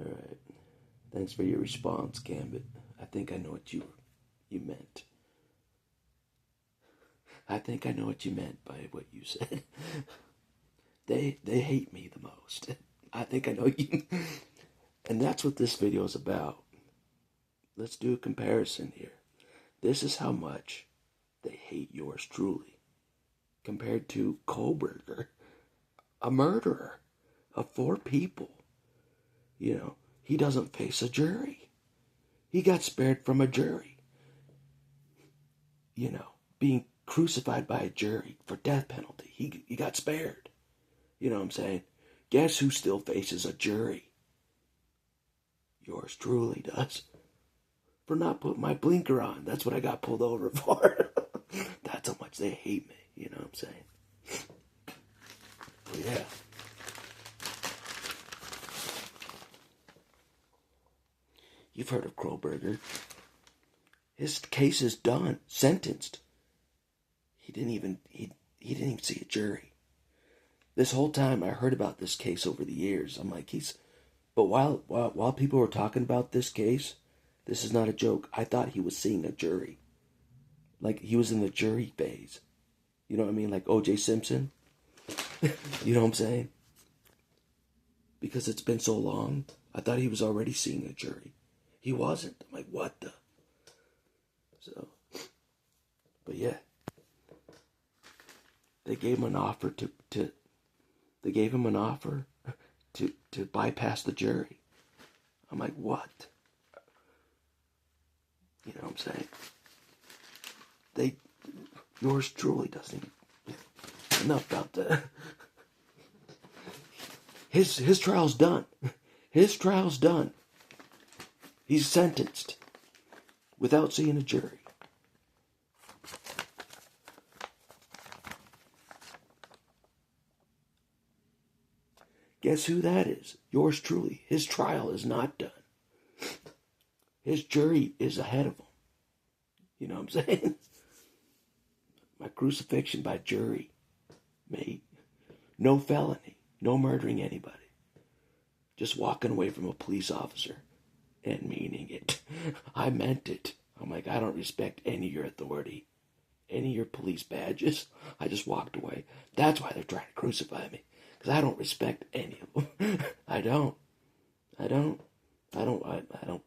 All right. Thanks for your response, Gambit. I think I know what you meant. I think I know what you meant by what you said. They hate me the most. I think I know you. And that's what this video is about. Let's do a comparison here. This is how much they hate yours truly compared to Kohberger, a murderer of 4 people. You know, he doesn't face a jury. He got spared from a jury. You know, being crucified by a jury for death penalty. He got spared. You know what I'm saying? Guess who still faces a jury? Yours truly does. For not putting my blinker on. That's what I got pulled over for. That's how much they hate me. You know what I'm saying? But yeah. You've heard of Kohberger. His case is done. Sentenced. He didn't even see a jury. This whole time I heard about this case over the years. I'm like, but while people were talking about this case, this is not a joke. I thought he was seeing a jury. Like he was in the jury phase. You know what I mean? Like O.J. Simpson. You know what I'm saying? Because it's been so long, I thought he was already seeing a jury. He wasn't. I'm like, what the? So, but yeah. They gave him an offer to bypass the jury. I'm like, what? You know what I'm saying? Yours truly doesn't even enough about that. His trial's done. His trial's done. He's sentenced without seeing a jury. Guess who that is? Yours truly. His trial is not done. His jury is ahead of him. You know what I'm saying? My crucifixion by jury, mate. No felony. No murdering anybody. Just walking away from a police officer and meaning it. I meant it. I'm like, I don't respect any of your authority. Any of your police badges. I just walked away. That's why they're trying to crucify me. Because I don't respect any of them. I don't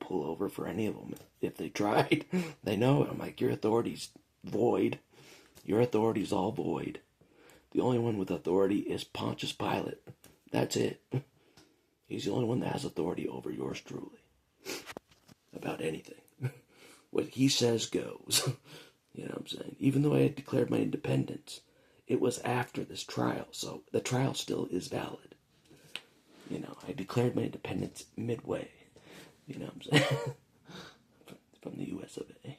pull over for any of them. If they tried, they know it. I'm like, your authority's void. Your authority's all void. The only one with authority is Pontius Pilate. That's it. He's the only one that has authority over yours truly. About anything. What he says goes. You know what I'm saying? Even though I had declared my independence, it was after this trial, so the trial still is valid. You know, I declared my independence midway. You know what I'm saying? from the U.S.A.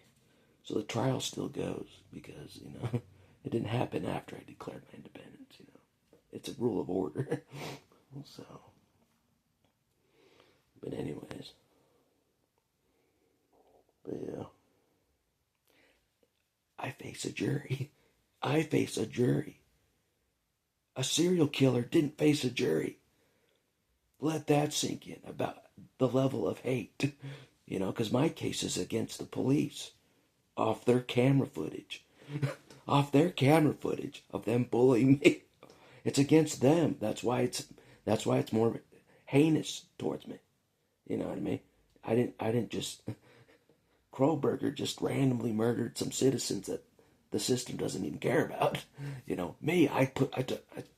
So the trial still goes because, you know, it didn't happen after I declared my independence, you know. It's a rule of order. So, but anyways. But yeah. I face a jury. I face a jury. A serial killer didn't face a jury. Let that sink in about the level of hate. You know, because my case is against the police. Off their camera footage. Off their camera footage of them bullying me. It's against them. That's why it's more heinous towards me. You know what I mean? I didn't just Kohberger just randomly murdered some citizens that the system doesn't even care about. You know, me, I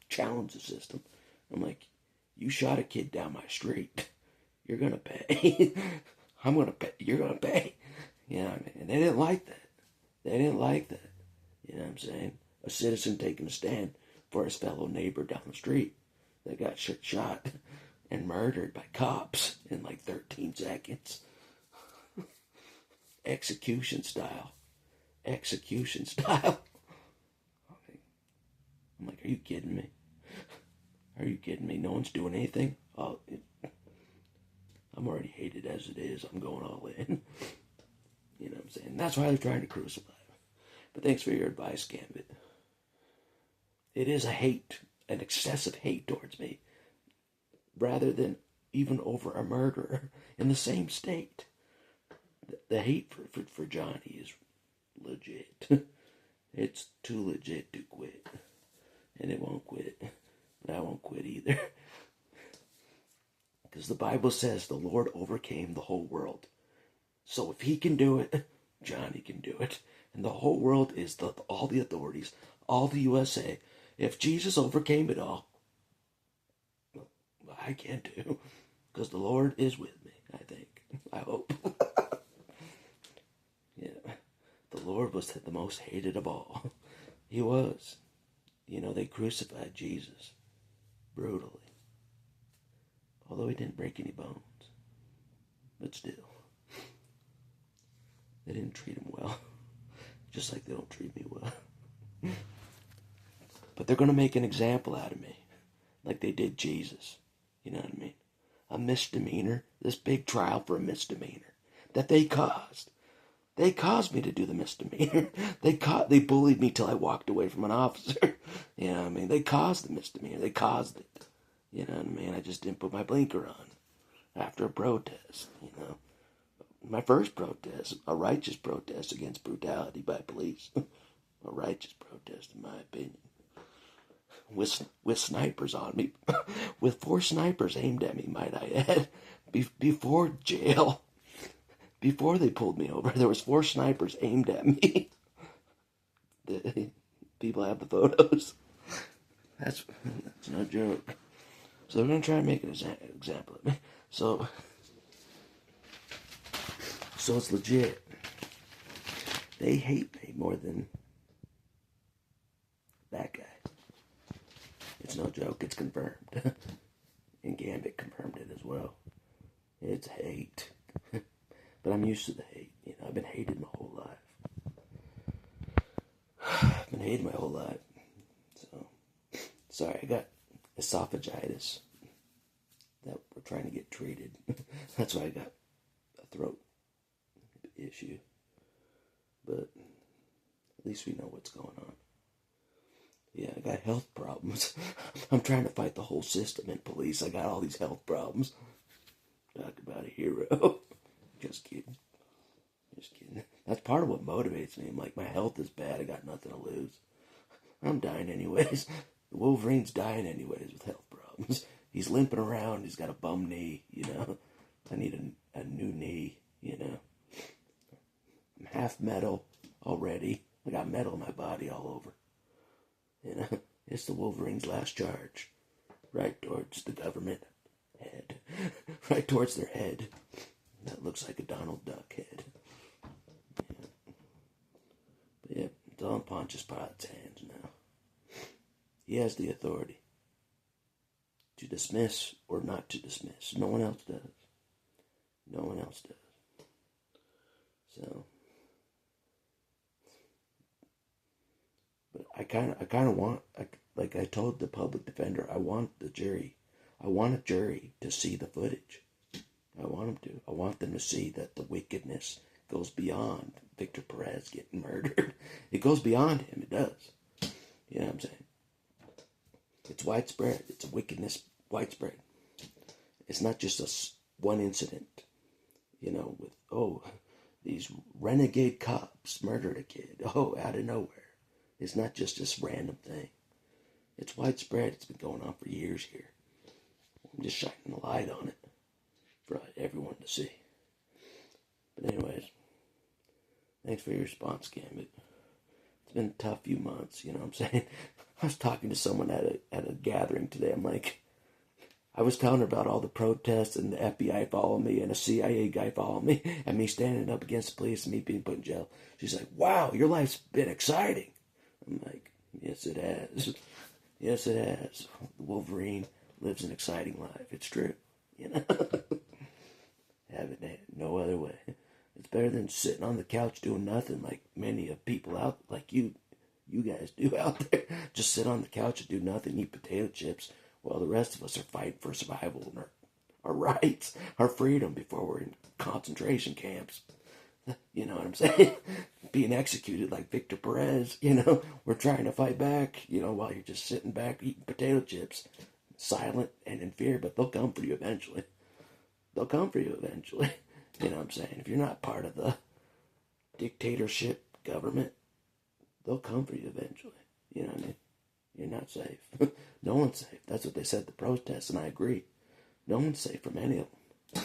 challenge the system. I'm like, you shot a kid down my street. You're gonna pay. I'm gonna pay. You're gonna pay. You know what I mean? And they didn't like that. They didn't like that. You know what I'm saying? A citizen taking a stand for his fellow neighbor down the street that got shot and murdered by cops in like 13 seconds. Execution style. Execution style. I'm like, are you kidding me? Are you kidding me? No one's doing anything? I'm already hated as it is. I'm going all in. You know what I'm saying? That's why they're trying to crucify me. But thanks for your advice, Gambit. It is a hate, an excessive hate towards me. Rather than even over a murderer in the same state. The hate for Johnny is legit. It's too legit to quit. And it won't quit. But I won't quit either. Because the Bible says the Lord overcame the whole world. So if he can do it, Johnny can do it. And the whole world is all the authorities, all the U.S.A. If Jesus overcame it all, I can too. Because the Lord is with me, I think. I hope. Yeah. The Lord was the most hated of all. He was. They crucified Jesus brutally. Although he didn't break any bones. But still. They didn't treat him well. Just like they don't treat me well. But they're going to make an example out of me. Like they did Jesus. You know what I mean? A misdemeanor. This big trial for a misdemeanor. That they caused. They caused me to do the misdemeanor. They bullied me till I walked away from an officer. You know what I mean? They caused the misdemeanor. They caused it. You know what I mean? I just didn't put my blinker on after a protest, My first protest, a righteous protest against brutality by police. A righteous protest, in my opinion. With snipers on me. With 4 snipers aimed at me, might I add. Before jail. Before they pulled me over, there was 4 snipers aimed at me. The people have the photos. That's no joke. So they're going to try to make an example of me. So it's legit. They hate me more than that guy. It's no joke. It's confirmed. And Gambit confirmed it as well. It's hate. But I'm used to the hate. I've been hated my whole life. I've been hated my whole life. So, sorry, I got esophagitis that we're trying to get treated. That's why I got a throat issue. But at least we know what's going on. Yeah, I got health problems. I'm trying to fight the whole system in police. I got all these health problems. Talk about a hero. Just kidding. That's part of what motivates me. I'm like, my health is bad. I got nothing to lose. I'm dying anyways. The Wolverine's dying anyways with health problems. He's limping around. He's got a bum knee, I need a new knee, I'm half metal already. I got metal in my body all over. It's the Wolverine's last charge. Right towards the government head. Right towards their head. That looks like a Donald Duck head. Yeah. But yeah, it's all in Pontius Pilate's hands now. He has the authority to dismiss or not to dismiss. No one else does. No one else does. So, but I kind of want, like I told the public defender, I want a jury to see the footage. I want them to. I want them to see that the wickedness goes beyond Victor Perez getting murdered. It goes beyond him. It does. You know what I'm saying? It's widespread. It's a wickedness widespread. It's not just one incident, with, these renegade cops murdered a kid, out of nowhere. It's not just this random thing. It's widespread. It's been going on for years here. I'm just shining a light on it for everyone to see. But anyways, thanks for your response, Gambit. It's been a tough few months, you know what I'm saying? I was talking to someone at a gathering today. I'm like, I was telling her about all the protests and the FBI following me and a CIA guy following me and me standing up against the police and me being put in jail. She's like, wow, your life's been exciting. I'm like, yes, it has. Yes, it has. The Wolverine lives an exciting life. It's true, Haven't had no other way. It's better than sitting on the couch doing nothing like many of people out, like you guys do out there. Just sit on the couch and do nothing, eat potato chips, while the rest of us are fighting for survival and our rights, our freedom before we're in concentration camps. You know what I'm saying? Being executed like Victor Perez, we're trying to fight back, while you're just sitting back eating potato chips, silent and in fear, but they'll come for you eventually. they'll come for you eventually. You know what I'm saying? If you're not part of the dictatorship government, they'll come for you eventually. You know what I mean? You're not safe. No one's safe. That's what they said at the protests, and I agree. No one's safe from any of them.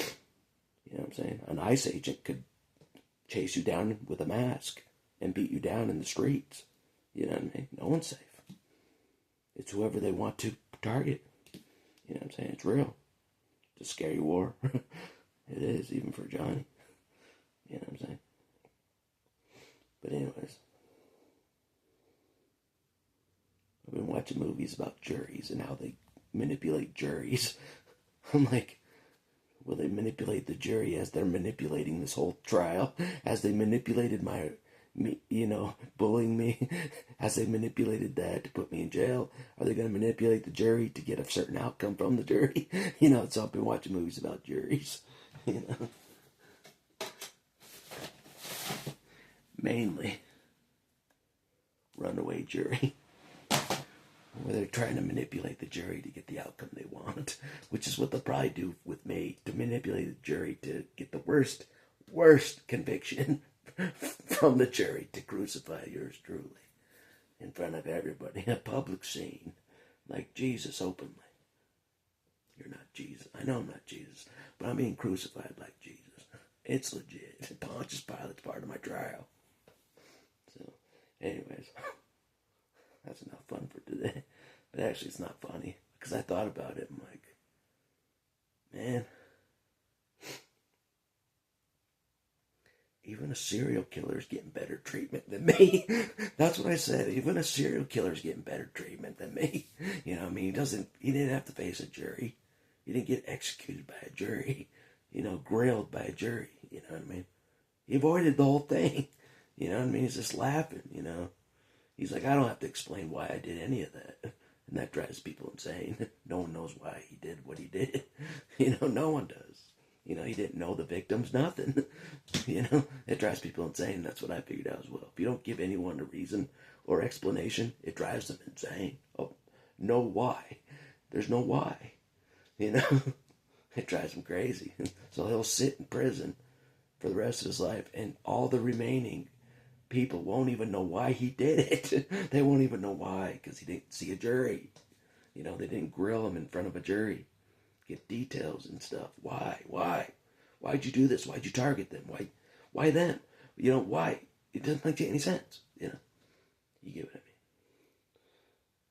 You know what I'm saying? An ICE agent could chase you down with a mask and beat you down in the streets. You know what I mean? No one's safe. It's whoever they want to target. You know what I'm saying? It's real. It's a scary war. It is, even for Johnny. You know what I'm saying? But anyways, I've been watching movies about juries and how they manipulate juries. I'm like, will they manipulate the jury as they're manipulating this whole trial? As they manipulated me, bullying me? As they manipulated that to put me in jail? Are they going to manipulate the jury to get a certain outcome from the jury? So I've been watching movies about juries. Mainly Runaway Jury, where they're trying to manipulate the jury to get the outcome they want, which is what they'll probably do with me, to manipulate the jury to get the worst conviction from the jury, to crucify yours truly in front of everybody in a public scene, like Jesus openly. You're not Jesus. I know I'm not Jesus, but I'm being crucified like Jesus. It's legit. Pontius Pilate's part of my trial. So, anyways, that's enough fun for today. But actually, it's not funny, because I thought about it. I'm like, man, even a serial killer is getting better treatment than me. That's what I said. Even a serial killer is getting better treatment than me. You know what I mean? He didn't have to face a jury. He didn't get executed by a jury. Grilled by a jury. You know what I mean? He avoided the whole thing. You know what I mean? He's just laughing, He's like, I don't have to explain why I did any of that. And that drives people insane. No one knows why he did what he did. No one does. He didn't know the victims, nothing. It drives people insane. That's what I figured out as well. If you don't give anyone a reason or explanation, it drives them insane. Oh, no why. There's no why. It drives him crazy. So he'll sit in prison for the rest of his life, and all the remaining people won't even know why he did it. They won't even know why, because he didn't see a jury. They didn't grill him in front of a jury. Get details and stuff. Why? Why'd you do this? Why'd you target them? Why them? Why? It doesn't make any sense. You get what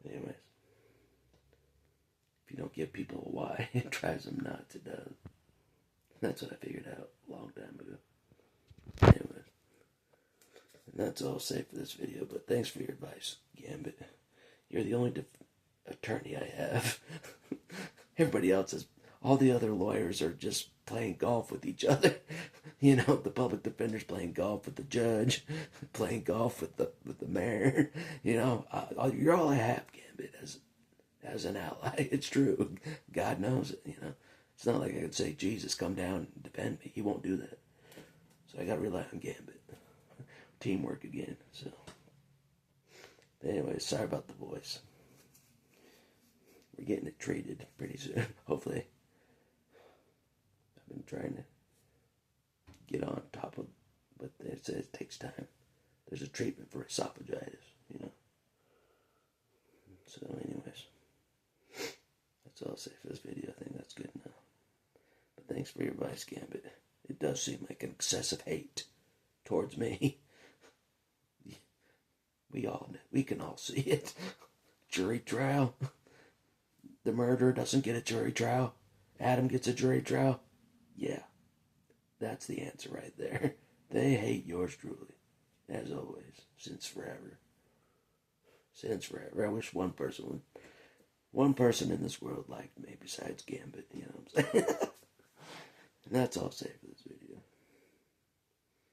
I mean. Anyways. If you don't give people a why, it drives them nuts. It does. That's what I figured out a long time ago. Anyways. And that's all I'll say for this video, but thanks for your advice, Gambit. You're the only attorney I have. Everybody else is, all the other lawyers are just playing golf with each other. The public defender's playing golf with the judge, playing golf with the mayor. You're all I have, Gambit, as an ally. It's true. God knows it, It's not like I could say, Jesus, come down and defend me. He won't do that. So I gotta rely on Gambit. Teamwork again, so. Anyway, sorry about the voice. We're getting it treated pretty soon, hopefully. I've been trying to get on top of, but it says it takes time. There's a treatment for esophagitis, So anyways, that's all I'll say for this video. I think that's good enough. But thanks for your advice, Gambit. It does seem like an excessive hate towards me. We can all see it. Jury trial. The murderer doesn't get a jury trial. Adam gets a jury trial. Yeah, that's the answer right there. They hate yours truly, as always, since forever. Since forever. I wish one person in this world liked me besides Gambit. You know what I'm saying? And that's all I'll say for this video.